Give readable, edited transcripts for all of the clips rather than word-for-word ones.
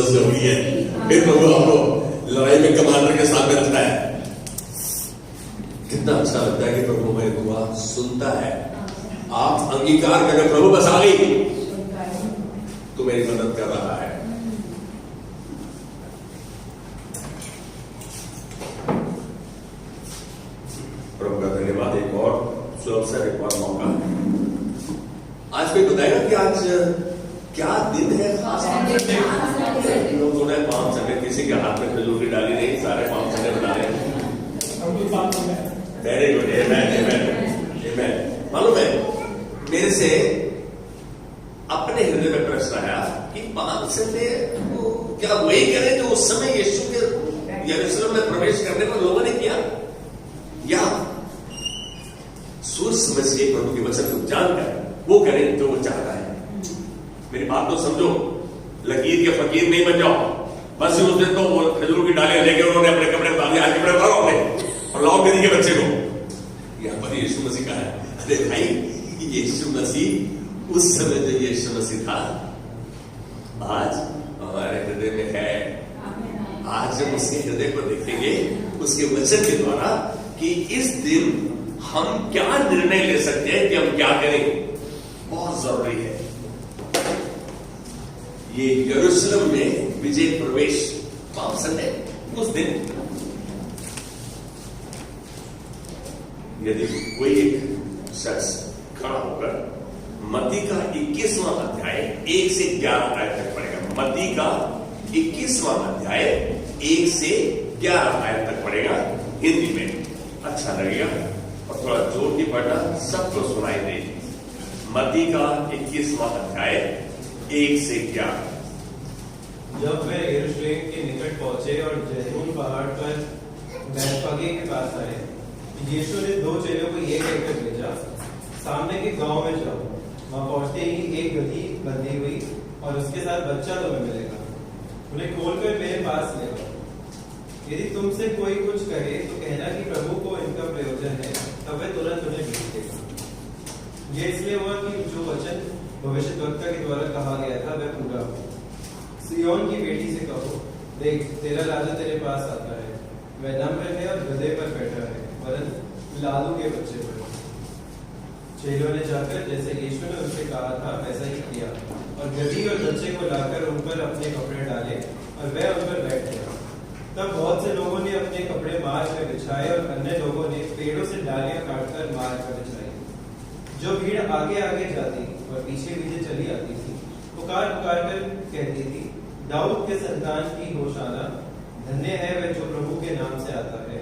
जरूरी है। फिर प्रभु आपको लड़ाई में कमांडर के साथ में रखता है। कितना अच्छा लगता है कि प्रभु मेरी दुआ सुनता है। आप अंगीकार करें, प्रभु बस आ गई तो मेरी मदद कर रहा है। प्रभु का धन्यवाद। एक और अवसर, एक और मौका। आज कोई बताएगा कि आज क्या दिन है? खास लोगों ने पाम संडे, किसी के हाथ में खजूर की डाली नहीं, सारे पाम संडे बना रहे हैं। वेरी गुड, मालूम है मेरे से अपने हृदय में प्रश्न आया कि पाम संडे क्या वही करें जो उस समय यीशु के यरूशलेम में प्रवेश करने पर लोगों ने किया, या सोच समझ के प्रभु के वचन को जानकर वो करें जो वो चाहता है। मेरी बात तो समझो, लकीर के फकीर नहीं बन जाओ। बस उस दिन तो वो खजूर की डालियां लेके उन्होंने अपने कपड़े उतार दिए, आज कपड़े उतारो अपने और लाओ दीदी के बच्चे को। यहाँ पर यीशु मसीह का है। अरे भाई, यीशु मसीह उस समय जो यीशु मसीह था आज हमारे हृदय में है। आज जब उसके हृदय को देखेंगे उसके वचन के द्वारा कि इस दिन हम क्या निर्णय ले सकते हैं कि हम क्या करें, बहुत जरूरी है। ये यरूशलेम में विजय प्रवेश पाम संडे, उस दिन यदि कोई एक शख्स खड़ा होकर मत्ती का 21वां अध्याय 1 से 11 आयत तक पढ़ेगा। मत्ती का 21वां अध्याय 1 से 11 आयत तक पढ़ेगा हिंदी में, अच्छा लगेगा और थोड़ा जोर की पढ़ना, सबको सुनाई देगी। मत्ती का 21वां अध्याय 1 से 11। जब वे यरूशलेम के निकट पहुंचे और जैतून पहाड़ पर बैतफगे के पास आए, यीशु ने 2 चेलों को ये कहकर भेजा, सामने के गांव में जाओ। वहां पहुंचते ही एक गधी बंधी हुई और उसके साथ बच्चा तुम्हें मिलेगा, उन्हें खोलकर मेरे पास ले आओ। यदि तुमसे कोई कुछ कहे तो कहना कि प्रभु को इनका प्रयोजन है, तब वे तुरंत उन्हें भेज देगा। ये इसलिए हुआ कि जो वचन भविष्यद्वक्ता के द्वारा कहा गया था वह पूरा हो। सिय्योन की बेटी से कहो, देख तेरा राजा तेरे पास आता है, वह नम्र है और गधे पर बैठा है, वरन लालू के बच्चे पर। चेलों ने जाकर जैसे यीशु ने उनसे कहा था वैसा ही किया और गधी और बच्चे को लाकर उन पर अपने कपड़े डाले और वह उन पर बैठ गया। तब बहुत से लोगों ने अपने कपड़े मार्ग में बिछाए और अन्य लोगों ने पेड़ों से डालियां काटकर मार्ग पर बिछाई। जो भीड़ आगे आगे जाती और पीछे पीछे चली आती थी, पुकार पुकार कर कहती थी, दाऊद के संतान की होशाना, धन्य है वह जो प्रभु के नाम से आता है,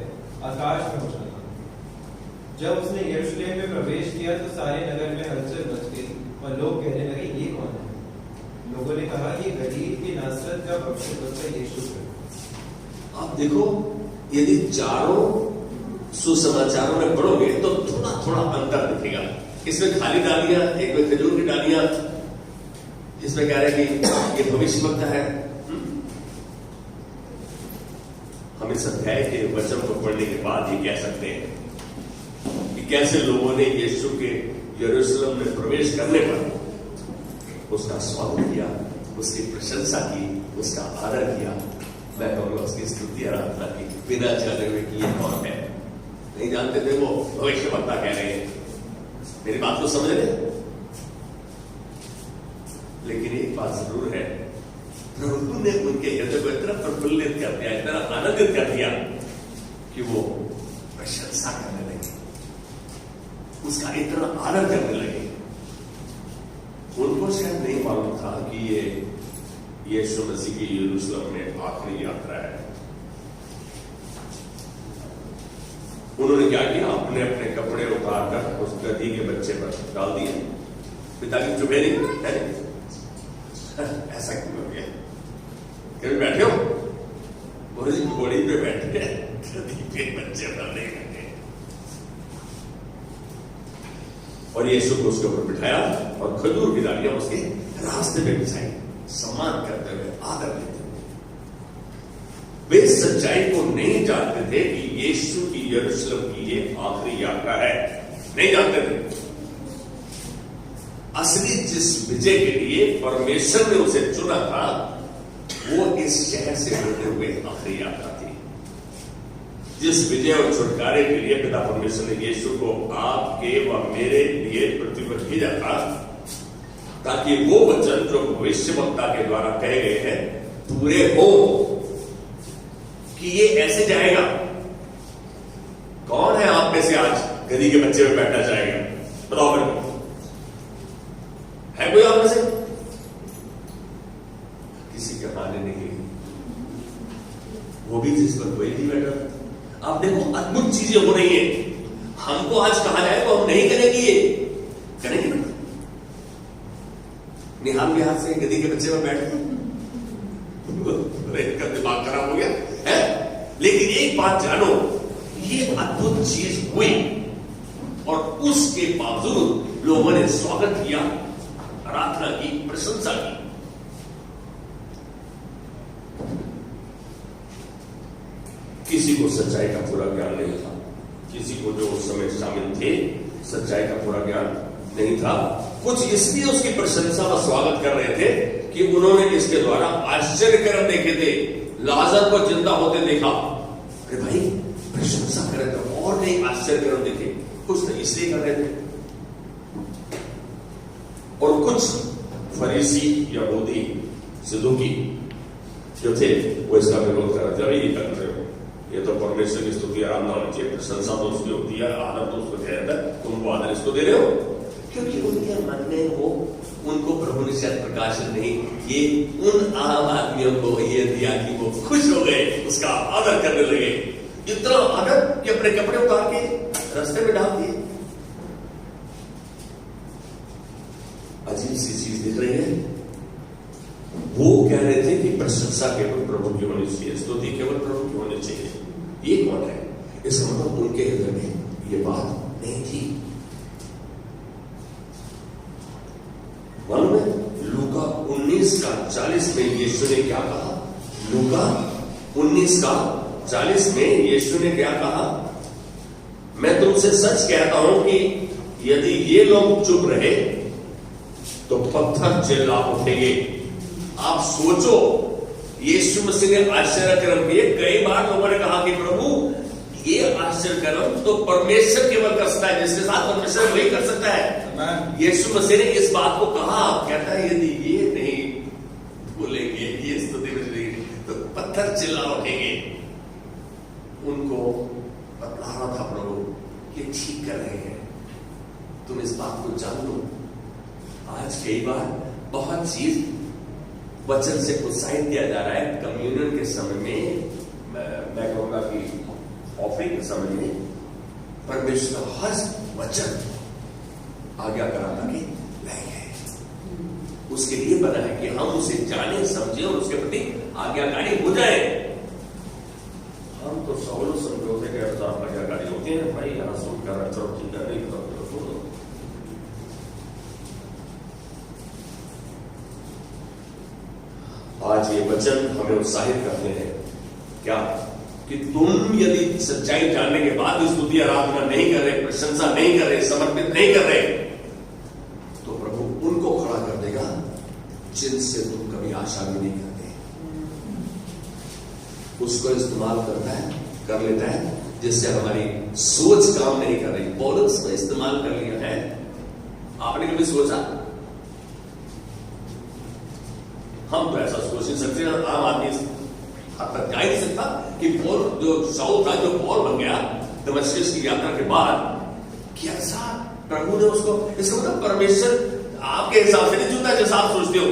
आकाश में होशाना। जब उसने यरूशलेम में प्रवेश किया तो सारे नगर में हलचल मच गई और लोग कहने लगे, ये कौन है? लोगों ने कहा, ये गलील की नासरत का भविष्यद्वक्ता यीशु है। आप देखो, यदि चारों सुसमाचारों में पढ़ोगे तो थोड़ा थोड़ा अंतर दिखेगा। इसमें खाली डालियां, एक में खजूर की डालियां, इसमें कह रहे हैं कि ये भविष्यवक्ता है। हम इस अध्याय के वचन को पढ़ने के बाद ही कह सकते हैं कि कैसे लोगों ने यीशु के यरूशलेम में प्रवेश करने पर उसका स्वागत किया, उसकी प्रशंसा की, उसका आदर किया। मैं कहूँगा उसकी स्तुति आराधना की, बिना जाने हुए कि ये कौन है। नहीं जानते थे वो भविष्यवक्ता कह रहे हैं। मेरी बात को समझ रहे? लेकिन एक बात जरूर है, प्रभु ने उनके हृदय को इतना प्रफुल्लित कर दिया, इतना आनंदित कर दिया कि वो प्रशंसा करने लगे, उसका इतना आदर करने लगे। उनको शायद नहीं मालूम था कि ये यीशु मसीह की यरूशलेम में आखिरी यात्रा है। उन्होंने क्या किया? अपने अपने कपड़े उतारकर उस गधी के बच्चे पर डाल दिए। पिता की चुपेरी है, ऐसा क्यों हो गया? कभी बैठे हो? घोड़ी पे बैठे गधी के बच्चे पर नहीं बैठे। और यीशु को उसके ऊपर बिठाया और खजूर की डालियां उसके रास्ते में बिछाई, सम्मान करते हुए, आदर देते हुए। वे सच्चाई को नहीं जानते थे कि यीशु की यरूशलेम की ये आखिरी यात्रा है, नहीं जानते थे। असली जिस विजय के लिए परमेश्वर ने उसे चुना था, वो इस शहर से होते हुए आखिरी यात्रा थी, जिस विजय और छुटकारे के लिए पिता परमेश्वर ने यीशु को आपके व मेरे लिए पृथ्वी पर भेजा था, ताकि वो वचन जो भविष्यवक्ता के द्वारा कहे गए हैं पूरे हो कि ये ऐसे जाएगा। कौन है आप में से आज गधी के बच्चे में बैठना चाहेगा? बताओ मेरे को, है कोई आप में से? किसी के हाने नहीं, वो भी जिस पर कोई नहीं बैठा। आप देखो अद्भुत चीजें हो रही है। हमको आज कहा जाए तो हम नहीं करेंगे, ये करेंगे ना? निहाल के हाथ से गधी के बच्चे में बैठे का दिमाग खराब हो गया है। लेकिन एक बात जानो, ये अद्भुत चीज हुई और उसके बावजूद लोगों ने स्वागत किया, आराधना की, प्रशंसा की। किसी को सच्चाई का पूरा ज्ञान नहीं था, किसी को जो उस समय शामिल थे सच्चाई का पूरा ज्ञान नहीं था। कुछ इसलिए उसकी प्रशंसा व स्वागत कर रहे थे कि उन्होंने इसके द्वारा आश्चर्य कर्म देखे थे, लाजर को जिंदा होते देखा। अरे भाई, प्रशंसा कर रहे थे और नहीं आश्चर्य कर्म देखे, कुछ तो इसलिए कर रहे थे। और कुछ फरीसी यहूदी सदूकी जो थे वो इसका विरोध कर रहे थे। अरे ये कर रहे हो, ये तो परमेश्वर की स्तुति आराधना होनी चाहिए, प्रशंसा तो उसकी होती है, आदर तो उसको दिया जाता है, तुमको आदर इसको दे रहे हो। क्योंकि उनके मन में वो, उनको प्रभु ने शायद प्रकाशन नहीं, ये उन आम आदमियों को ये दिया कि वो खुश हो गए, उसका आदर करने लगे। इतना आदर कि अपने कपड़े उतार के रास्ते में डाल दिए। अजीब सी चीज दिख रही है। वो कह रहे थे कि प्रशंसा केवल प्रभु की होनी चाहिए, स्तुति केवल प्रभु की होनी चाहिए। ये कौन है? इसका मतलब उनके हृदय में ये बात नहीं थी। मालूम है लूका 19:40 में यीशु ने क्या कहा? लूका 19:40 में यीशु ने क्या कहा? मैं तुमसे सच कहता हूं कि यदि ये लोग चुप रहे तो पत्थर चिल्ला उठेंगे। आप सोचो, यीशु मसीह ने आश्चर्य कर्म किए। कई बार लोगों ने कहा कि प्रभु ये आश्चर्य कर्म तो परमेश्वर केवल कर सकता है, जिसके साथ परमेश्वर वही कर सकता है। यीशु मसीह ने इस बात को कहा, कहता है यदि ये नहीं बोलेंगे, ये स्तुति बजेगी तो पत्थर चिल्ला उठेंगे। उनको बतला रहा था प्रभु, ये ठीक कर रहे हैं, तुम इस बात को जान लो। आज कई बार बहुत चीज वचन से उत्साहित किया जा रहा है। कम्युनियन के समय में, मैं कहूंगा कि ऑफरिंग के समय में परमेश्वर का हर वचन आज्ञा कराता कि रहेंगे। उसके लिए बना है कि हम उसे जाने, समझे और उसके प्रति आज्ञाकारी हो जाए। हम तो सवालों समझौते के अनुसार आज्ञाकारी होते हैं। भाई यहां सुन कर चलो ठीक है, नहीं तो आज ये वचन हमें उत्साहित करते हैं क्या कि तुम यदि सच्चाई जानने के बाद भी स्तुति आराधना नहीं कर रहे, प्रशंसा नहीं कर रहे, समर्पित नहीं कर रहे, तो प्रभु उनको खड़ा कर देगा जिनसे तुम कभी आशा भी नहीं करते। उसको इस्तेमाल कर लेता है जिससे हमारी सोच काम नहीं कर रही। पौलुस को इस्तेमाल कर लिया है। आपने कभी सोचा? हम तो ऐसा सोच नहीं सकते, आम आदमी हद तक जा ही नहीं सकता कि पौल जो शाऊल था, जो पौल बन गया दमिश्क की यात्रा के बाद, क्या प्रभु ने उसको, इसका मतलब परमेश्वर आपके हिसाब से नहीं चुनता जैसा आप सोचते हो।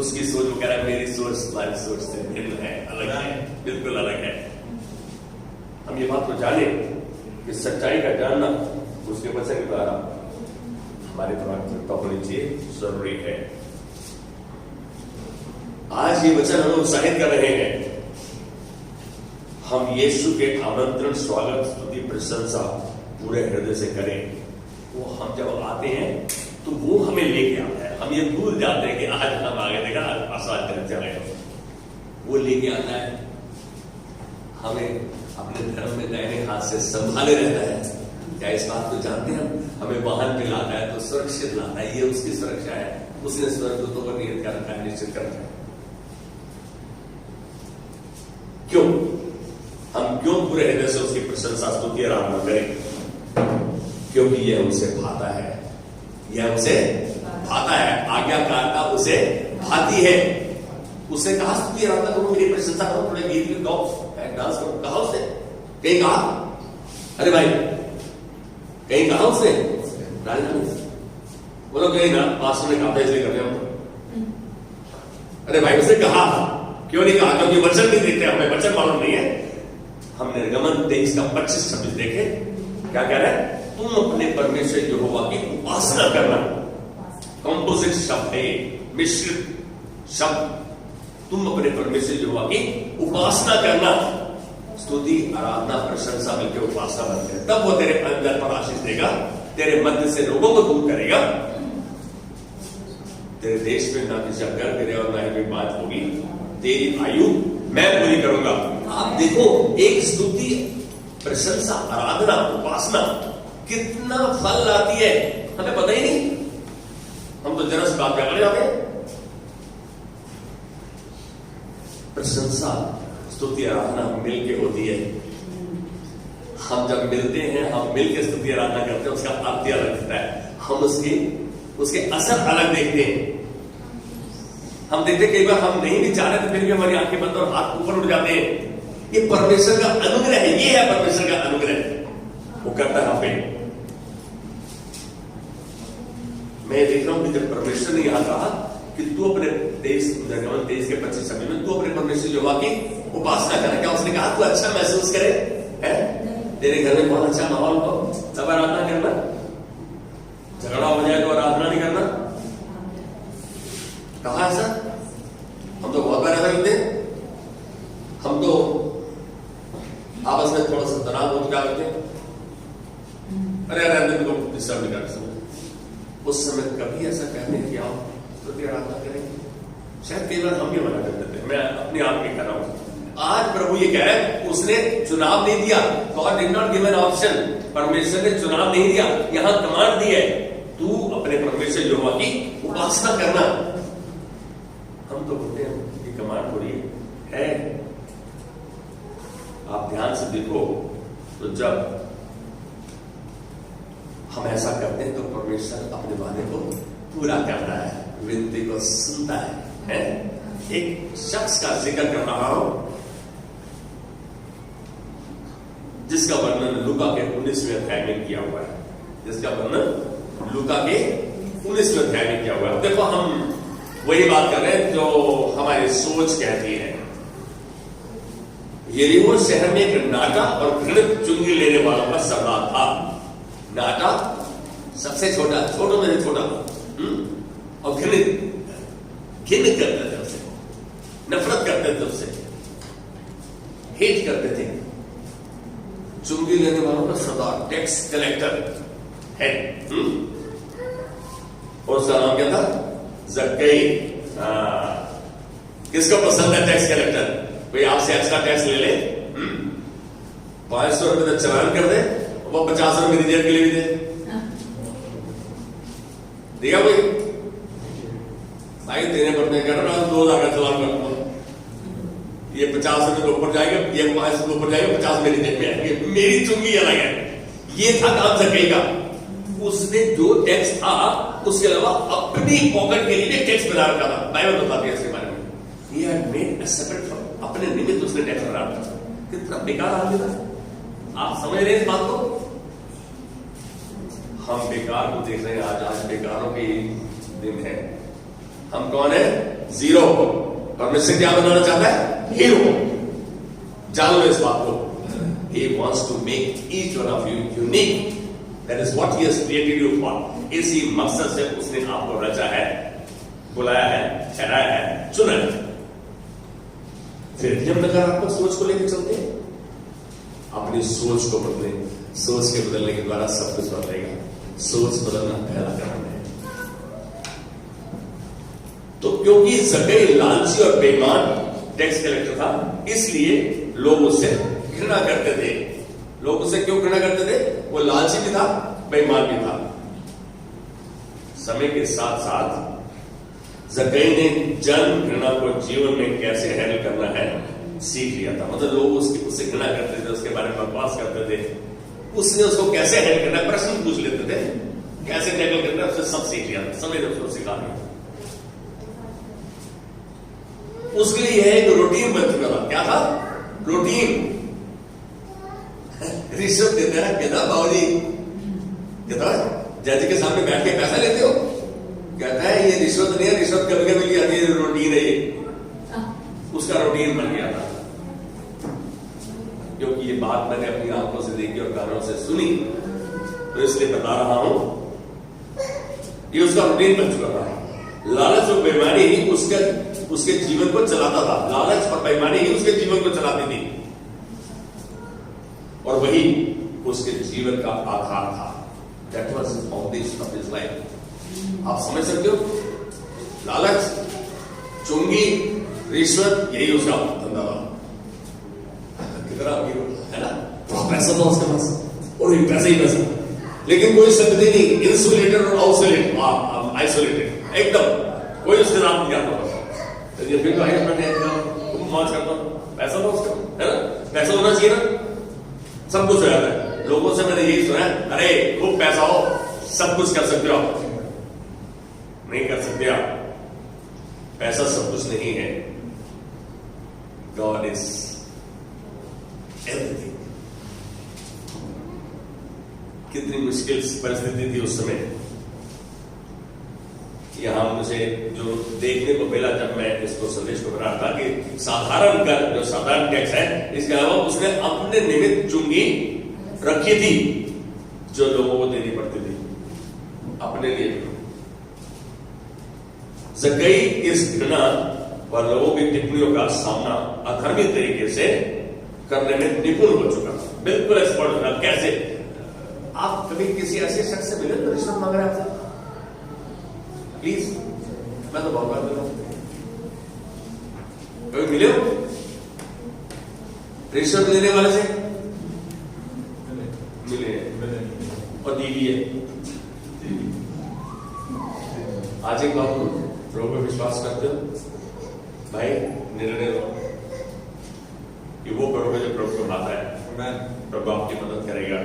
उसकी सोच, वो कह रहा है मेरी सोच तुम्हारी सोच से भिन्न है, अलग है, बिल्कुल अलग है। हम ये बात को जाने कि सच्चाई का जानना उसके वचन के द्वारा हमारे प्राथमिकता होनी चाहिए, जरूरी है। आज ये वचन हमें उत्साहित कर रहे हैं। हम यीशु के आमंत्रण, स्वागत, स्तुति, प्रशंसा पूरे हृदय से करें। वो हम जब आते हैं तो वो हमें लेके आता है। हम ये भूल जाते हैं कि आज हम आगे देखा आसाद करते आए, वो लेके आता है, हमें अपने धर्म में दाहिने हाथ से संभाले रहता है। क्या इस बात को जानते हैं? हमें वाहन पे लाता है तो सुरक्षित लाता है, ये उसकी सुरक्षा है। उसने स्वर्गदूतों को नियत कर रखा है, निश्चित कर रखा है। क्यों? हम क्यों पूरे हृदय से उसकी प्रशंसा स्तुति आराधना करें? क्योंकि यह उसे भाता है, यह उसे भाता है, आज्ञाकारिता उसे भाती है। उसने कहा स्तुति आराधना करो, मेरी प्रशंसा करो, थोड़े गीत भी गाओ, डांस करो। कहा उसने? कहीं कहा? अरे भाई कहीं कहा उसने? बोलो कहीं ना, पास्टर ने कहा था इसलिए कर रहे हम तो। अरे भाई उसने कहा, क्यों नहीं कहा? क्योंकि वचन नहीं देते, हमें वचन मालूम नहीं है। हमने निर्गमन 23 का 25-26 देखे, क्या कह रहा है? तुम अपने परमेश्वर यहोवा की उपासना करना। कंपोजिट शब्द है, मिश्रित शब्द। तुम अपने परमेश्वर यहोवा की उपासना करना। स्तुति आराधना प्रशंसा मिलकर उपासना बनते हैं, तब वो तेरे अंदर पर आशीष देगा, तेरे मध्य से लोगों को दूर करेगा। तेरे देश में ना किसी का घर गिरे और ना ही कोई बात होगी, तेरी आयु मैं पूरी करूंगा। आप देखो, एक स्तुति प्रशंसा आराधना उपासना कितना फल लाती है, हमें पता ही नहीं। हम तो जरा सी बात क्या कर जाते हैं। प्रशंसा स्तुति आराधना मिलके होती है। हम जब मिलते हैं, हम मिलकर स्तुति आराधना करते हैं, उसका अर्थ अलग दिखता है। हम उसके असर अलग देखते हैं। हम देखते कई बार हम नहीं भी चाह रहे तो फिर भी हमारी आंखें बंद और हाथ ऊपर उठ जाते हैं। ये परमेश्वर का अनुग्रह है, ये है परमेश्वर का अनुग्रह, वो करता है हम पे। मैं देख रहा हूं कि जब परमेश्वर ने यहां कहा कि तू अपने देश निर्गमन 23 के 25 में तू अपने परमेश्वर यहोवा की उपासना करना, क्या उसने कहा तू अच्छा महसूस करे है? तेरे घर में बहुत अच्छा माहौल हो तब आराधना करना, झगड़ा हो जाए तो आराधना नहीं करना? कहा ऐसा? हम तो बहुत बार ऐसा करते हैं। हम तो आपस में थोड़ा सा तनाव हो, क्या करते हैं? अरे अंदर को डिस्टर्ब नहीं कर। उस समय कभी ऐसा कहते हैं कि आप स्तुति आराधना करेंगे? शायद कई बार हम भी मना कर देते हैं। मैं अपने आप की कर रहा हूं। आज प्रभु ये कह रहा है, उसने चुनाव नहीं दिया। God did not give an option. परमेश्वर ने चुनाव नहीं दिया, यहां कमांड दी है, तू अपने परमेश्वर यहोवा की उपासना करना। हम तो बोलते हैं ये कमांड थोड़ी है। आप ध्यान से देखो तो जब हम ऐसा करते हैं तो परमेश्वर अपने वादे को पूरा करता है, विनती को सुनता है? एक शख्स का जिक्र कर रहा हूं जिसका वर्णन लूका के 19वें अध्याय में किया हुआ है, जिसका वर्णन लूका के 19वें अध्याय में किया हुआ है। देखो हम वही बात कर रहे हैं जो हमारी सोच कहती है। यरीहो शहर में एक नाटा और घृणित चुंगी लेने वालों का सरदार था। नाटा सबसे छोटा, छोटों में से छोटा, और घृणित, घृणित करते थे उससे, नफरत करते थे उससे, हेट करते थे। चुंगी लेने वालों का सरदार, टैक्स कलेक्टर है। और उसका नाम क्या था? जक्कई। किसको पसंद है टैक्स कलेक्टर? कोई आपसे एक्स्ट्रा टैक्स ले ले, 500 रुपए चालान कर दे, वो 50 रुपए रिजर्व के लिए भी दे दिया। भाई देने पड़ते हैं, 2000 का चालान कर दो, ये 50 रुपए के ऊपर जाएगा, ये 500 के ऊपर जाएगा, 50 मेरी जेब में आएंगे। मेरी चुंगी अलग है। ये था काम जक्कई का। उसने जो टैक्स था उसके अलावा अपनी पॉकेट के लिए टैक्स बना रखा था। बाइबल बताती है इसके बारे में। He had made a separate fund, अपने निमित्त उसने टैक्स बना रखा था। कितना बेकार आदमी था, आप समझ रहे हैं इस बात को? हम बेकार को देख रहे हैं आज बेकारों के दिन है। हम कौन है? जीरो। परमेश्वर क्या बनाना चाहता है? हीरो। जान लो इस बात को। He wants to make each one of you unique. That is what he has created you for. इसी मकसद से उसने आपको रचा है, बुलाया है, ठहराया है, चुना है। फिर भी हम नकारात्मक सोच को लेकर चलते हैं। अपनी सोच को बदले, सोच के बदलने के द्वारा सब कुछ बदलेगा। सोच बदलना पहला काम है। तो क्योंकि जक्कई लालची और बेईमान टैक्स कलेक्टर था, इसलिए लोग उससे घृणा करते थे। लोग उससे क्यों घृणा करते थे? वो लालची भी था, बेईमान भी था। समय के साथ साथ जक्कई ने जन्म घृणा को जीवन में कैसे हैंडल करना है सीख लिया था। मतलब लोग उससे घृणा करते थे, उसके बारे में बकवास करते थे, उसने उसको कैसे हैंडल करना है प्रश्न पूछ लेते थे, कैसे टैकल करना है, उसने सब सीख लिया था, समय ने उसको सिखा दिया। उसके लिए यह एक रूटीन बन चुका था। क्या था? रूटीन। रिश्वत देते हैं, कहता बाबूजी, कहता जज के सामने बैठ के पैसा लेते हो? कहता है ये रिश्वत नहीं है, रिश्वत कभी कभी ली जाती है, रूटीन है ये। उसका रूटीन बन गया था, क्योंकि ये बात मैंने अपनी आंखों से देखी और कानों से सुनी, तो इसलिए बता रहा हूं। ये उसका रूटीन बन चुका था। लालच और बेईमानी ही उसके जीवन को चलाता था। लालच और बेईमानी ही उसके जीवन को चलाती थी, और वही उसके जीवन का आधार था। That was the foundation of his life. आप समझ सकते हो? लालच, चुंगी, रिश्वत, यही उसका धंधा था। कितना अमीर है ना, पैसा था उसके पास, और ये पैसा ही पैसा, लेकिन कोई संगति नहीं, इंसुलेटेड और आइसोलेटेड एकदम, कोई उसके साथ नहीं आता। तो ये फिर तो आई अपना मौज करता हूं, पैसा था उसका, है ना, पैसा होना चाहिए ना, सब कुछ हो जाता है। लोगों से मैंने यही सुना है, अरे खूब पैसा हो सब कुछ कर सकते हो आप। नहीं कर सकते आप, पैसा सब कुछ नहीं है। God is everything. कितनी मुश्किल परिस्थिति थी उस समय। यहां मुझे जो देखने को मिला जब मैं इसको संदेश को बना था कि साधारण कर, जो साधारण टैक्स है, इसके अलावा उसने अपने निमित्त चुंगी रखी थी जो लोगों को देनी पड़ती थी अपने लिए। जक्कई इस घृणा और लोगों की टिप्पणियों का सामना अधर्मी तरीके से करने में निपुण हो चुका था, बिल्कुल एक्सपर्ट हो। कैसे? आप कभी किसी ऐसे शख्स से मिले तो रिश्वत मांग रहे हैं आपसे? प्लीज, मैं तो बहुत बार मिला हूं। कभी मिले हो रिश्वत लेने वाले से? मिले और दी भी है। आज एक बात प्रभु पे विश्वास करते हो भाई, निर्णय लो कि वो करोगे जो प्रभु को भाता है। प्रभु आपकी मदद करेगा।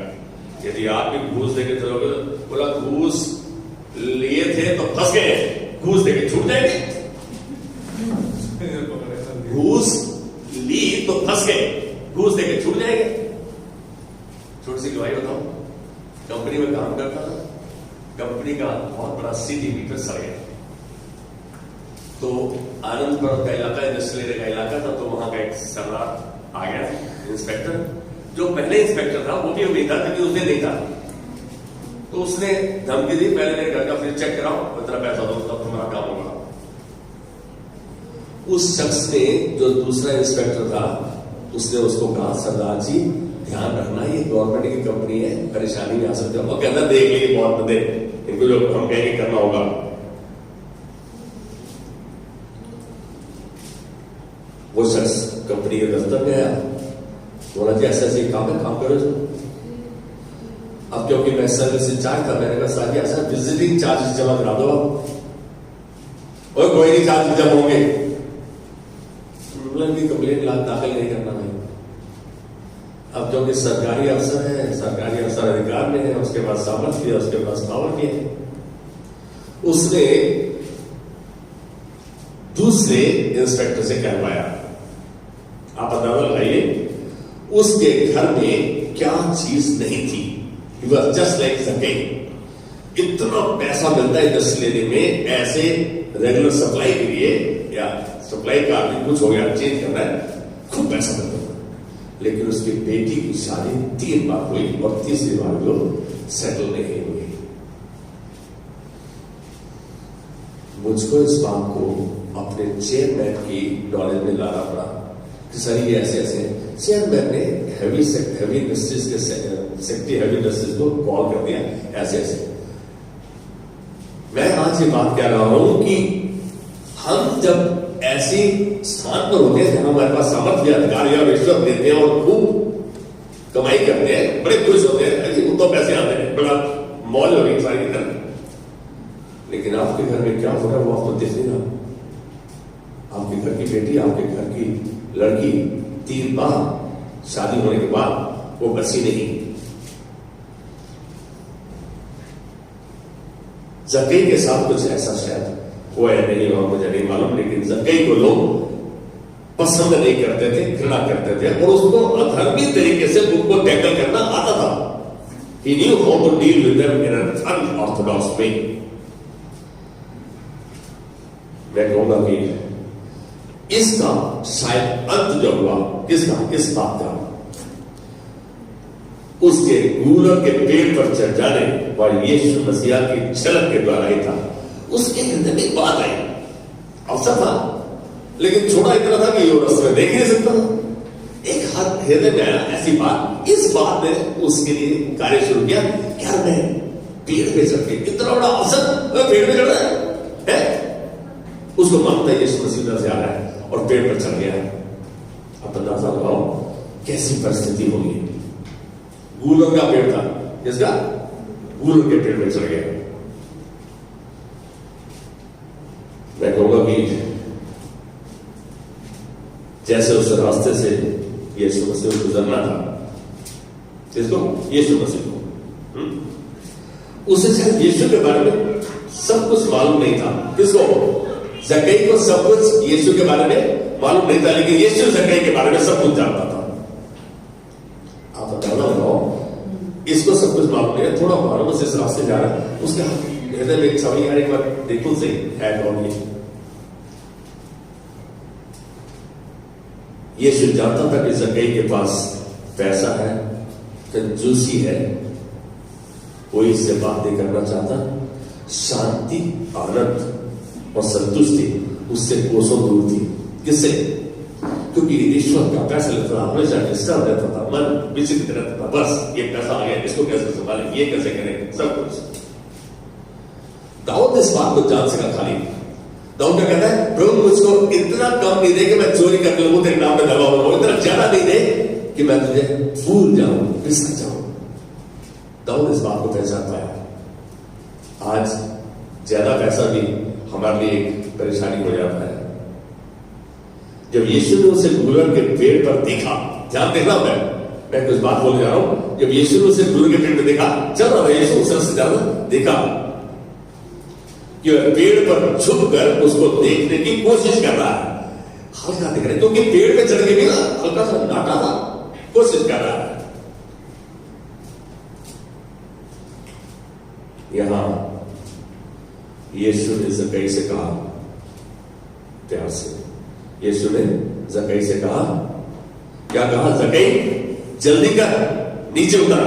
यदि आप भी घूस देके चलोगे, बोला घूस लिए थे तो फंस गए, घूस देके छूट जाएंगे। घूस ली तो फंस गए, घूस देके छूट जाएंगे। छोटी सी गवाही बताऊं, कंपनी में काम करता था, कंपनी का बहुत बड़ा सीधी मीटर सड़ गया। तो आनंदपुर का इलाका, इंडस्ट्रियल एरिया का इलाका था, तो वहां का एक सरदार आ गया, इंस्पेक्टर, जो पहले इंस्पेक्टर था वो भी उम्मीद था, क्योंकि उसने नहीं था। तो उसने धमकी दी, पहले मेरे घर का फ्रिज चेक कराओ, इतना पैसा दो तब तुम्हारा काम होगा। उस शख्स ने, जो दूसरा इंस्पेक्टर था, उसने उसको कहा, सरदार जी ध्यान रखना, ये गवर्नमेंट की कंपनी है, परेशानी में आ सकते हो। और कहता देख लीजिए बहुत बंदे, इनको जो हम कहेंगे करना होगा। वो शख्स कंपनी के दफ्तर गया, बोला जी ऐसे ऐसे काम है, काम करो। अब क्योंकि मैं सर्विस इंचार्ज था, मैंने कहा साहब ऐसा विजिटिंग चार्जेस जमा करा दो आप, और कोई नहीं चार्ज जमा होंगे, कंप्लेंट दाखिल नहीं करना भाई। अब जो कि सरकारी अफसर है, सरकारी अफसर अधिकार में है, उसके पास सामर्थ्य है, उसके पास पावर भी है। उसने दूसरे इंस्पेक्टर से कहवाया, आप अंदाजा लगाइए उसके घर में क्या चीज नहीं थी। He was just like Zakai. इतना पैसा मिलता है इंडस्ट्री लेने में, ऐसे रेगुलर सप्लाई के लिए, या सप्लाई का भी कुछ हो गया, चेंज करना है, खूब पैसा मिलता है। लेकिन उसकी बेटी की शादी 3 बार हुई और तीसरी बार वो सेटल नहीं हुई। मुझको इस बात को अपने चेयरमैन की नॉलेज में लाना पड़ा कि सर ये ऐसे ऐसे। चेयरमैन ने हैवी इंडस्ट्रीज के सेक्रेटरी हैवी इंडस्ट्रीज को कॉल कर दिया, ऐसे ऐसे। मैं आज ये बात कह रहा हूं कि हम जब ऐसे स्थान पर होते हैं जहां हमारे पास सामर्थ्य, अधिकार या रिश्वत देते हैं और खूब कमाई करते हैं, बड़े खुश होते हैं, तो पैसे आते हैं, बड़ा मौज हो रही सारी घर। लेकिन आपके घर में क्या हो रहा है वो आपको दिख नहीं रहा। आपके घर की बेटी, आपके घर की लड़की 3 बार शादी होने के बाद वो बसी नहीं। जक्कई के साथ कुछ ऐसा शायद हुआ या नहीं हुआ मुझे नहीं मालूम, लेकिन जक्कई को लोग पसंद नहीं करते थे, घृणा करते थे और उसको अधर्मी तरीके से उनको टैकल करना आता था। He knew how to deal with them in an unorthodox way. मैं कहूंगा कि इसका शायद अंत जो हुआ, किसका, इस बात का, उसके गूलर के पेड़ पर चढ़ जाने और यीशु मसीह की झलक के द्वारा ही था। उसके हृदय में बात आई, अवसर था, लेकिन छोड़ा इतना था कि वो रास्ते देख ही नहीं सकता था। एक हाथ हृदय में आया ऐसी बात, इस बात ने उसके लिए कार्य शुरू किया। यार मैं पेड़ पे चढ़ के, इतना बड़ा अवसर पेड़ पे चढ़ रहा है? उसको मानता है यीशु मसीह से आ रहा है और पेड़ पर चढ़ गया। अब अंदाजा लगाओ कैसी परिस्थिति होगी। गूलर का पेड़ था, किसका? गूलर के पेड़ पे चढ़ गया। मैं कहूंगा कि जैसे उस रास्ते से यीशु मसीह को गुजरना था, किसको? यीशु मसीह को। उसे शायद यीशु के बारे में सब कुछ मालूम नहीं था। किसको? जक्कई को सब कुछ यीशु के बारे में मालूम नहीं था, लेकिन यीशु जक्कई के बारे में सब कुछ जानता था। आप बताना लगाओ, इसको सब कुछ मालूम नहीं है, थोड़ा मालूम से इस रास्ते जा रहा है, उसके हृदय में एक सवाल यार, एक बार देखो सही है कौन ये। यीशु जानता था कि जक्कई के पास पैसा है, कंजूसी है, कोई इससे बात नहीं करना चाहता। शांति, आनंद और संतुष्टि उससे कोसों दूर थी। किससे? क्योंकि ईश्वर का पैसा लेता था, हमेशा डिस्टर्ब रहता था, मन विचित्र रहता था। बस ये पैसा आ गया, इसको कैसे संभालें, ये कैसे करें, सब कुछ। दाऊद इस बात को जान सका। खाली दाऊद क्या कहता है? प्रभु मुझको इतना कम नहीं दे कि मैं चोरी कर लूं, तेरे नाम पे दबा हूं, इतना ज्यादा नहीं दे कि मैं तुझे भूल जाऊं, बिसर जाऊं। दाऊद इस बात को पहचान पाया। आज ज्यादा पैसा भी हमारे लिए एक परेशानी हो जाता है। जब यीशु ने उसे गूलर के पेड़ पर देखा, ध्यान देखना, मैं कुछ बात बोलने जा रहा हूं। जब यीशु ने उसे गूलर के पेड़ पर देखा, चल रहा था यीशु उस से ज्यादा देखा कि पेड़ पर छुप कर उसको देखने की कोशिश कर रहा है। हल्का दिख रहा है क्योंकि पेड़ पे चढ़ के भी ना हल्का सा नाटा था, कोशिश कर रहा है। यहां यीशु ने जक्कई से कहा, प्यार से यीशु ने जक्कई से कहा, क्या कहा? जक्कई जल्दी कर, नीचे उतरा।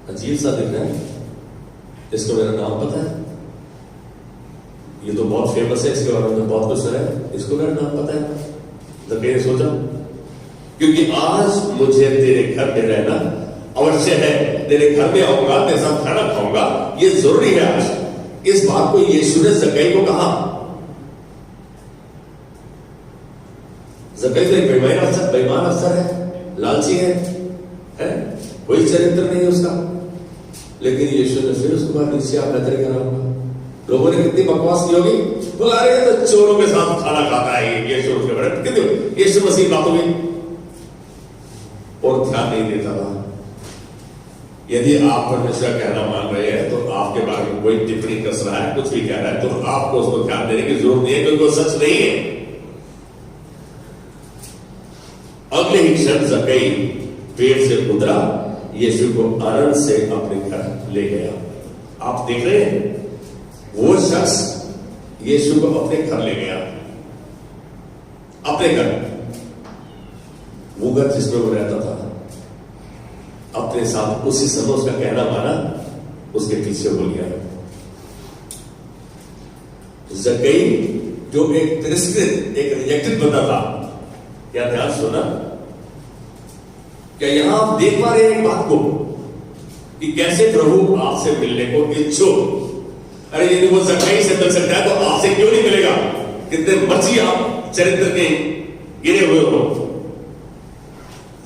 अजीब सा दिख रहा है, इसको मेरा नाम पता है, ये तो बहुत फेमस है, इसके बारे में बहुत कुछ सुना है, इसको मेरा नाम पता है। जक्कई ने सोचा, क्योंकि आज मुझे तेरे घर में रहना अवश्य है, तेरे घर में आऊंगा, तेरे साथ खाना खाऊंगा, ये जरूरी है आज। इस बात को यीशु ने जक्कई को कहा। जक्कई तो एक बेईमान अफसर है, लालची है, कोई चरित्र नहीं है उसका, लेकिन यीशु ने फिर उसको कहा, नीचे आप नजर कराऊंगा। लोगों ने कितनी बकवास की होगी, बोला अरे तो चोरों के साथ खाना खाता है यीशु, उसके बारे में कितनी यीशु मसीह बातों में और ध्यान नहीं देता था। यदि आप परमेश्वर कहना मान रहे हैं तो आपके बारे में कोई टिप्पणी कस रहा है, कुछ भी कह रहा है, तो आपको उसको ध्यान देने की जरूरत नहीं है, क्योंकि वो सच नहीं है। अगले ही क्षण जक्कई पेड़ से उतरा, यीशु को आनंद से अपने घर ले गया। आप देख रहे हैं, वो शख्स यीशु को अपने घर ले गया, अपने घर, वो घर जिसमें वो रहता था, अपने साथ उसी समय उसका कहना माना, उसके पीछे हो गया। जक्कई जो एक तिरस्कृत, एक रिजेक्टेड बंदा था, क्या ध्यान सुना? क्या यहां आप देख पा रहे हैं एक बात को कि कैसे प्रभु आपसे मिलने को इच्छुक। अरे यदि वो जक्कई से मिल सकता है तो आपसे क्यों नहीं मिलेगा? कितने मर्जी आप चरित्र के गिरे हुए हो,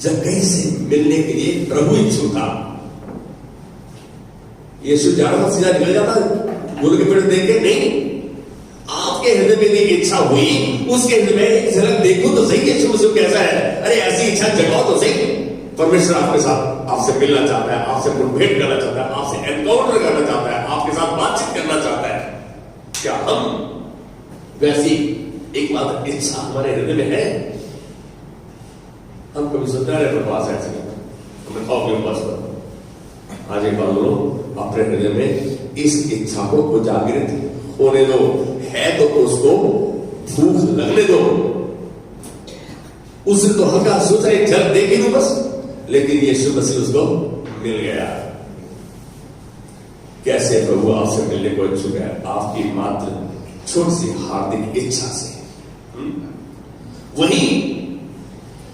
जक्कई से मिलने के लिए प्रभु इच्छुक था। यीशु जा रहा सीधा निकल जाता, गूलर के पेड़ देख के नहीं, आप आपके हृदय में एक इच्छा हुई, उसके हृदय में एक झलक देखूं तो सही यीशु मसीह कैसा है। अरे ऐसी इच्छा जगाओ तो सही। परमेश्वर आपके साथ, आपसे मिलना चाहता है, आपसे मुठभेड़ करना चाहता है, आपसे एनकाउंटर करना चाहता है, आपके साथ बातचीत करना चाहता है। क्या हम वैसी एकमात्र इच्छा हमारे हृदय में है? हम कभी सोचते हैं बकवास ऐसे हमें खाओ क्यों बस पर। आज एक बात बोलो, अपने हृदय में इस इच्छा को उजागृत होने दो। है तो उसको भूख लगने दो। उसने तो हल्का सोचा एक झलक देखी दो बस, लेकिन यीशु मसीह उसको मिल गया। कैसे प्रभु आपसे मिलने को इच्छुक है? आपकी मात्र छोटी सी हार्दिक इच्छा से। वही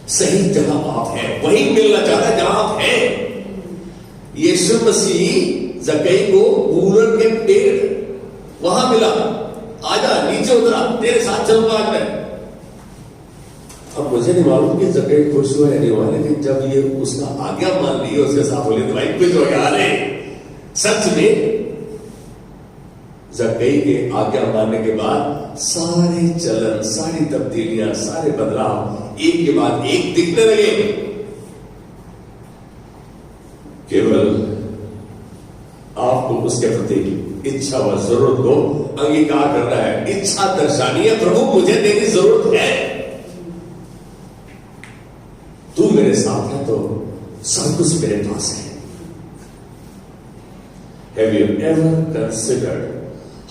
सही जगह आप हैं, वही मिलना चाहता है जहां आप हैं। यीशु मसीह जक्कई को पूरन के पेड़ वहां मिला। आजा नीचे उतरा, तेरे साथ चलूंगा आज मैं। अब मुझे नहीं मालूम कि जक्कई खुश हुआ या नहीं हुआ, लेकिन जब ये उसका आज्ञा मान ली, उसके साथ बोले तो भाई कुछ हो गया। अरे सच में जक्कई के आज्ञा मानने के बाद सारे चलन, सारी तब्दीलियां, सारे बदलाव एक के बाद एक दिखने लगे। केवल आपको उसके प्रति इच्छा व जरूरत को अंगीकार करना है, इच्छा दर्शानी है। प्रभु मुझे तेरी जरूरत है, तू मेरे साथ है तो सब कुछ मेरे पास है। Have you ever considered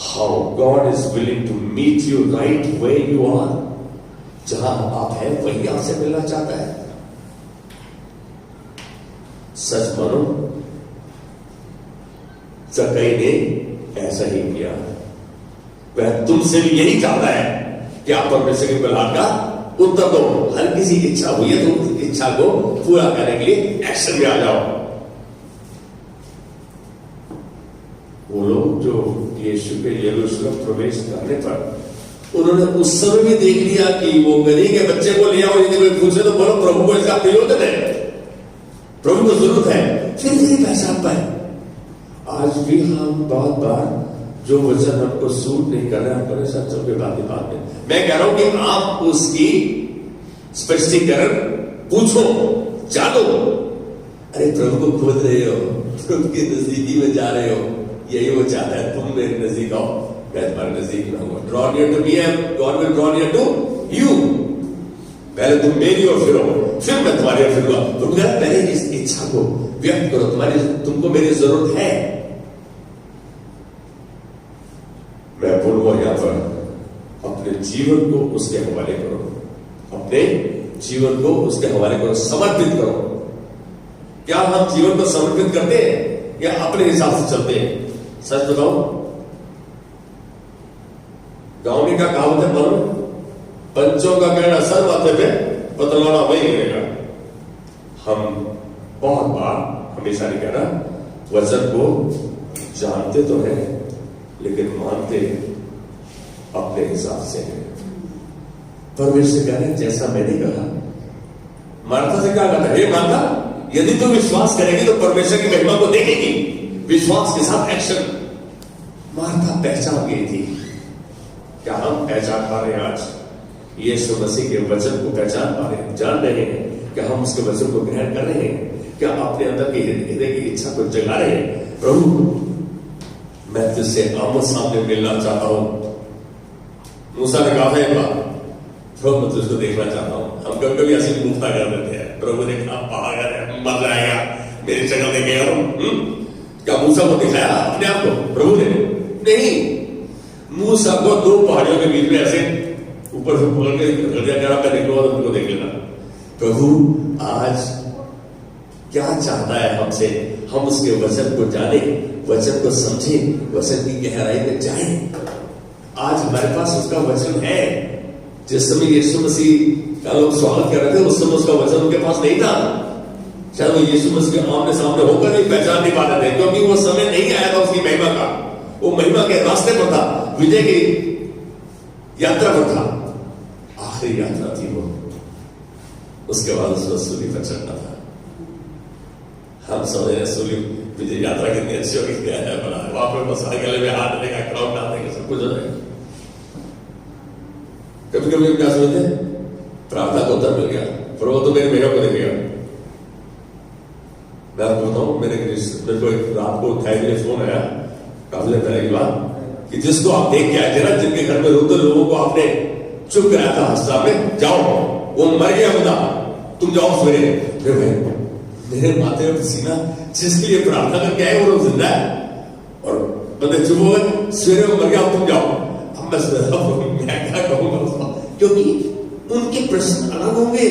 how God is willing to meet you right where you are? जहां आप हैं वही आपसे मिलना चाहता है। सच मानो जक्कई ने ऐसा ही किया। वह तुमसे भी यही चाहता है कि आप परमेश्वर की बुलाहट का उत्तर दो। हर किसी की इच्छा हुई है तो उस इच्छा को पूरा करने के लिए एक्शन में आ जाओ। वो लोग जो यीशु के यरूशलेम प्रवेश करने पर उन्होंने उस समय भी देख लिया कि वो गरीब के बच्चे को लिया, और यदि कोई पूछे तो बोलो प्रभु को इसका प्रयोजन है, प्रभु को जरूरत है, फिर नहीं पहचान पाए। आज भी हम बहुत बार जो वचन हमको सूट नहीं कर रहे हैं, हम करें सच्चों के बात में। मैं कह रहा हूं कि आप उसकी स्पष्टीकरण पूछो, जानो। अरे प्रभु को खोज रहे हो, प्रभु की नजदीकी में जा रहे हो, यही वो चाहता है तुम मेरे नजदीक आओ, मैं तुम्हारे नजदीक में आऊंगा। Draw near to me and God will draw near to you. पहले तुम मेरी ओर फिरो, फिर मैं तुम्हारी ओर फिरूंगा। तुम पहले इस इच्छा को व्यक्त करो, तुमको मेरी जरूरत है। मैं बोलूंगा यहां पर अपने जीवन को उसके हवाले करो, अपने जीवन को उसके हवाले करो, समर्पित करो। क्या हम जीवन को समर्पित करते हैं या अपने हिसाब से चलते हैं? सच बताओ, गांव में क्या कहावत है मालूम? पंचों का कहना सर माथे पे, बतलाना वही करेगा। हम बहुत बार, हमेशा नहीं कहना, वचन को जानते तो है लेकिन मानते अपने हिसाब से है। परमेश्वर कह रहे जैसा मैंने कहा। मार्था से क्या कहता है? हे मार्था, यदि तू विश्वास करेगी तो परमेश्वर की महिमा को देखेगी। विश्वास के साथ एक्शन। मार्था पहचान गई थी। क्या हम पहचान पा रहे हैं आज? यीशु मसीह के वचन को पहचान पा रहे हैं, जान रहे हैं? क्या हम उसके वचन को ग्रहण कर रहे हैं? क्या अपने अंदर की हृदय की इच्छा को जगा रहे हैं? प्रभु मैं तुझसे आमने सामने मिलना चाहता हूं। मूसा ने कहा एक बार, प्रभु मैं तुझको देखना चाहता हूं। हम कभी कभी ऐसी मुफ्ता कर देते हैं, प्रभु ने कहा पहाड़ मर जाएगा, मेरी शक्ल देखेगा। क्या मूसा को दिखाया अपने आप को प्रभु ने? नहीं, मूसा को दो पहाड़ियों के बीच में ऐसे ऊपर से पकड़ के मैं निकलूंगा तो तुमको देख लेना। प्रभु आज क्या चाहता है हमसे? हम उसके वचन को जाने, वचन को समझे, वचन की गहराई में जाए। आज हमारे पास उसका वचन है। जिस समय यीशु मसीह का लोग स्वागत कर रहे थे उस समय उसका वचन उनके पास नहीं था। शायद वो यीशु मसीह के आमने सामने होकर भी पहचान नहीं पाते थे, क्योंकि वो समय नहीं आया था उसकी महिमा का। वो महिमा के रास्ते पर था, विजय की यात्रा पर था। आखिरी यात्रा थी वो, उसके बाद उसको सूली पर चढ़ना था। हम समझ रहे सूली विजय यात्रा कितनी अच्छी होगी, वहां पर बस गले में हाथ देगा, क्राउन डाल देगा, सब कुछ हो जाएगा। कभी कभी हम क्या समझते हैं, प्रार्थना का उत्तर मिल गया, पर वो तो मेरे मेहनत को नहीं गया। मैं आपको बताऊं, मेरे को एक रात को उठाए के लिए फोन आया, काफी दिन पहले की बात, कि जिसको आप देख के आए थे ना, जिनके घर में रोते लोगों को आपने चुप कराया था अस्पताल में, जाओ वो मर गया बता, तुम जाओ सवेरे। मेरे माथे में पसीना, जिसके लिए प्रार्थना करके आए वो लोग जिंदा है और बंदे चुप हो गए, सवेरे वो मर गया, तुम जाओ। अब मैं क्या कहूंगा उसको, क्योंकि उनके प्रश्न अलग होंगे।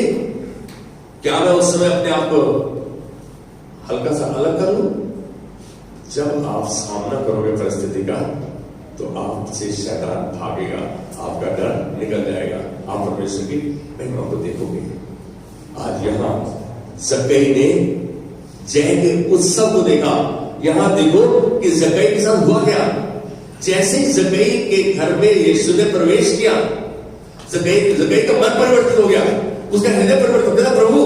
क्या मैं उस समय अपने आप को हल्का सा अलग कर लूं? जब आप सामना करोगे परिस्थिति का, तो आपसे शैतान भागेगा, आपका डर निकल जाएगा, आप परमेश्वर की महिमा को देखोगे। आज यहां जक्कई ने जय के उत्सव को देखा। यहां देखो कि जक्कई के साथ हुआ क्या। जैसे जक्कई के घर में यीशु ने प्रवेश किया, जक्कई का मन परिवर्तित हो गया, उसका हृदय परिवर्तित हो गया। प्रभु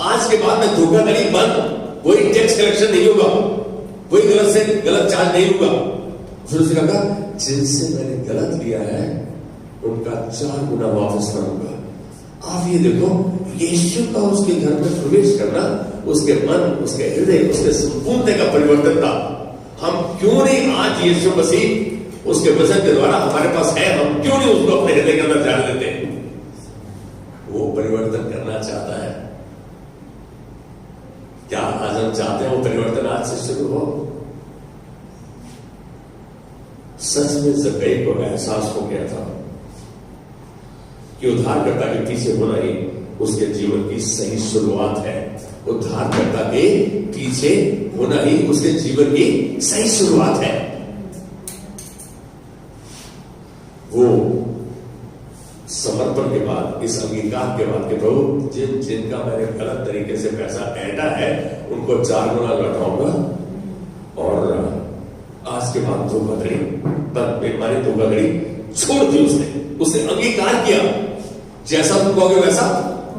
आज के बाद मैं धोखाधड़ी बंद, कोई टैक्स कलेक्शन नहीं होगा, कोई गलत से गलत चार्ज नहीं होगा। फिर उसने कहा जिनसे मैंने गलत लिया है उनका 4 गुना वापस करूंगा। आप ये देखो, यीशु का उसके घर में प्रवेश करना, उसके मन, उसके हृदय, उसके संपूर्ण का परिवर्तन था। हम क्यों नहीं आज यीशु मसीह उसके वचन के द्वारा हमारे पास है, हम क्यों नहीं उसको अपने हृदय के अंदर जान लेते? वो परिवर्तन करना चाहता है। क्या आज हम चाहते हैं वो परिवर्तन आज से शुरू हो? सच में जक्कई को एहसास हो गया था कि उद्धारकर्ता के पीछे होना ही उसके जीवन की सही शुरुआत है। उद्धारकर्ता के पीछे होना ही उसके जीवन की सही शुरुआत है। वो समर्पण के बाद, इस अंगीकार के बाद कि प्रभु जिनका मैंने गलत तरीके से पैसा ऐंठा है उनको 4 गुना लौटाऊंगा, और आज के बाद धोखाधड़ी बेईमानी धोखाधड़ी छोड़ दी। उसने अंगीकार किया, जैसा तुम कहोगे वैसा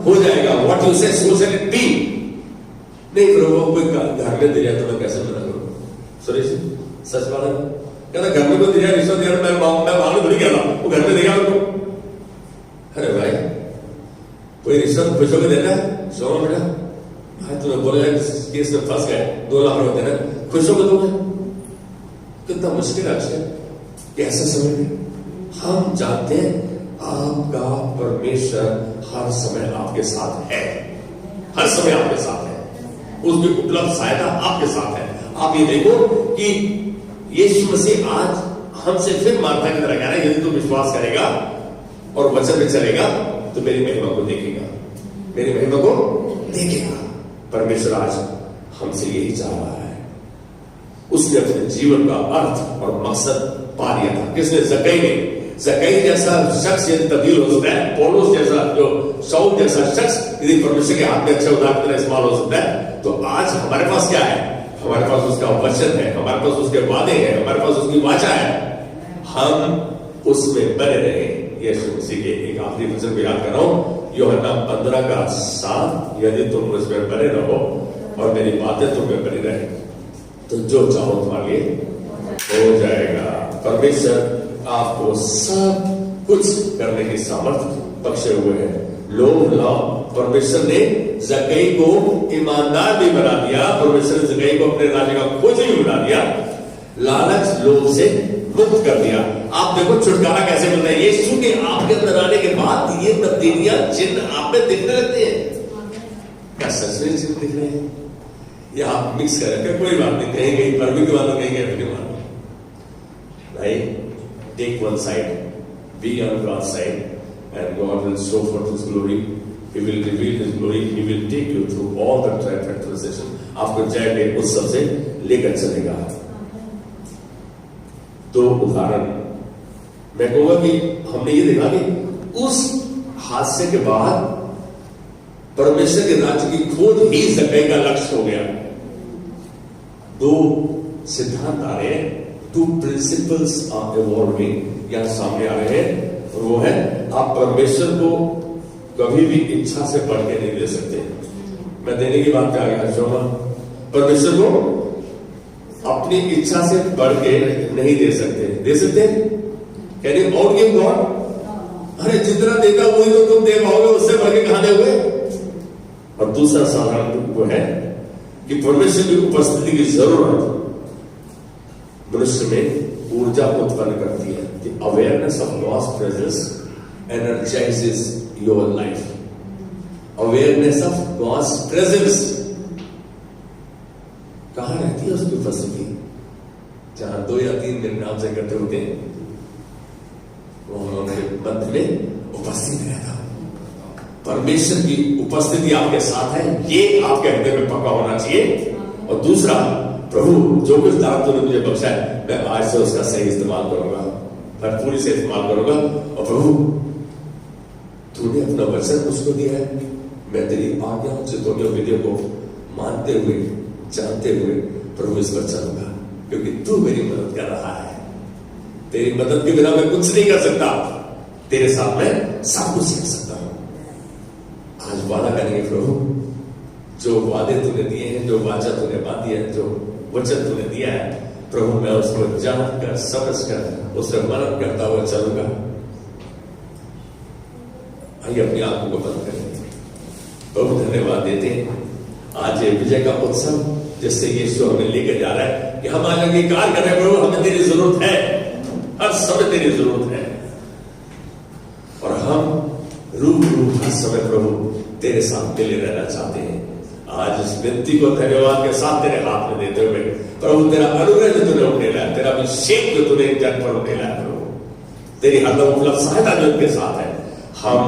हो जाएगा। व्हाट यू से सो शैल इट बी। नहीं प्रभु, कोई घर में दे जाए तो मैं कैसे मना करूं? सुरेश सच बात है, कहता घर में कोई दे जाए रिश्वत दे, मैं मांगने थोड़ी गया था, वो घर में देगा उनको। अरे भाई, कोई रिश्वत खुश होकर देता है? सो बेटा भाई तुम्हें बोला जाए केस में फंस गए, 2 लाख रुपए देना, खुश होकर दोगे? कितना मुश्किल है कि ऐसे समय में हम जानते हैं आपका परमेश्वर हर समय आपके साथ है, हर समय आपके साथ है, उसकी उपलब्ध सहायता आपके साथ है। आप ये देखो कि यीशु मसीह आज हमसे फिर मार्था की तरह कह रहा है, यदि तू विश्वास करेगा और वचन में चलेगा तो मेरी महिमा को देखेगा, मेरी महिमा को देखेगा। परमेश्वर आज हमसे यही चाह रहा है। उसने अपने जीवन का अर्थ और मकसद पा लिया था। किसने? जक्कई ने। जक्कई जैसा शख्स यदि तब्दील हो सकता है, पौलुस जैसा, जो शाऊल जैसा शख्स यदि परमेश्वर के हाथ में अच्छे उदाहरण तरह इस्तेमाल हो सकता है, तो आज हमारे पास क्या है? हमारे पास उसका वचन है, हमारे पास उसके वादे हैं, हमारे पास उसकी वाचा है। हम उसमें बने रहे। यीशु मसीह के एक आखिरी वचन को याद कर रहा हूं, यूहन्ना 15:7, यदि तुम उसमें बने रहो और मेरी बातें तुम में बनी रहे तो जो चाहो तुम्हारे लिए हो जाएगा। परमेश्वर आपको सब कुछ करने की सामर्थ्य बख्शे हुए हैं। लोभ लाभ, परमेश्वर ने जक्कई को ईमानदार भी बना दिया, परमेश्वर ने जक्कई को अपने राज्य का खोजी भी बना दिया, लालच लोभ से मुक्त कर दिया। आप देखो छुटकारा कैसे मिलता है। यीशु के आपके अंदर आने के बाद ये तब्दीलियां चिन्ह आप में दिखने लगते हैं। क्या सच में चिन्ह दिख रहे हैं? ये आप मिक्स करेंगे, कोई बात नहीं, कहीं कहीं अरबी की बात, कहीं अपनी बात। Right, take one side, be on God's side, and God will show forth His glory. He will reveal His glory. He will take you through all the trial and tribulation. आपको जय के उत्सव से लेकर चलेगा। तो उदाहरण मैं कहूंगा कि हमने ये देखा कि उस हादसे के बाद परमेश्वर के राज्य की खोज ही जक्कई का लक्ष्य हो गया। 2 सिद्धांत आ रहे हैं, 2 प्रिंसिपल्स आर इवॉल्विंग यहां सामने आ रहे हैं, और वो है आप परमेश्वर को कभी भी इच्छा से बढ़ के नहीं दे सकते। मैं देने की बात पे आ गया जोमा, परमेश्वर को अपनी इच्छा से बढ़ के नहीं दे सकते। दे सकते? Can you out give God? अरे जितना देता वही तो तुम दे पाओगे, उससे बढ़ के कहां दोगे? और दूसरा साधारण दुख वो है कि परमेश्वर की उपस्थिति की जरूरत मनुष्य में ऊर्जा उत्पन्न करती है। कि awareness of God's presence energises your life. Awareness of God's presence कहां रहती है उसकी उपस्थिति? जहां 2 या 3 मेरे नाम से इकट्ठे होते हैं वो उनके मध्य में उपस्थित रहता हूं। परमेश्वर की उपस्थिति आपके साथ है, ये आपके हृदय में पक्का होना चाहिए। और दूसरा, प्रभु जो कुछ दान तूने मुझे बख्शा है मैं आज से उसका सही इस्तेमाल करूंगा, भरपूरी से इस्तेमाल करूंगा। और प्रभु तूने अपना वचन मुझको दिया है, मैं तेरी आज्ञाओं से तोड़ने विधियों को मानते हुए जानते हुए प्रभु इस पर चलूंगा, क्योंकि तू मेरी मदद कर रहा है। तेरी मदद के बिना मैं कुछ नहीं कर सकता, तेरे साथ मैं सब कुछ सीख सकता हूं। आज वादा करेंगे प्रभु, जो वादे तूने दिए हैं, जो वाचा तूने बांधी है, जो वचन तूने दिया है प्रभु, मैं उसको जानकर समझकर उससे मनन करता हुआ चलूंगा। आइए अपनी आंखों को बंद करें, प्रभु धन्यवाद देते हैं आज ये विजय का उत्सव जिससे यीशु हमें लेकर जा रहा है कि हम आज अंगीकार कर रहे हैं प्रभु हमें तेरी जरूरत है, हर समय तेरी जरूरत है। और हम रूप हर समय प्रभु तेरे साथ मिले रहना चाहते हैं। आज इस व्यक्ति को धन्यवाद के साथ तेरे हाथ में देते हुए प्रभु तेरा अनुग्रह जो तूने उठेला है, तेरा अभिषेक जो तूने जन पर उठेला है प्रभु, तेरी हरदम उपलब्ध सहायता जो इनके साथ है, हम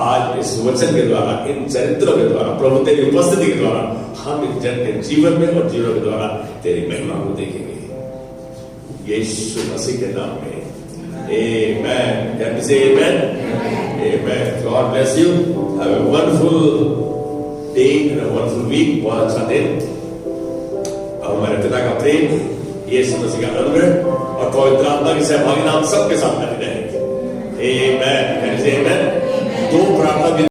आज इस वचन के द्वारा, इन चरित्रों के द्वारा, प्रभु तेरी उपस्थिति के द्वारा हम इन जन के जीवन में और जीवन के द्वारा तेरी महिमा को देखेंगे यीशु मसीह के नाम में। Amen. Can we say amen? Amen. God bless you. Have a wonderful day and a wonderful week. बहुत अच्छा दिन। हमारे पिता का प्रेम, यीशु मसीह का अनुग्रह और पवित्र आत्मा की सहभागिता हम सबके साथ बनी रहे।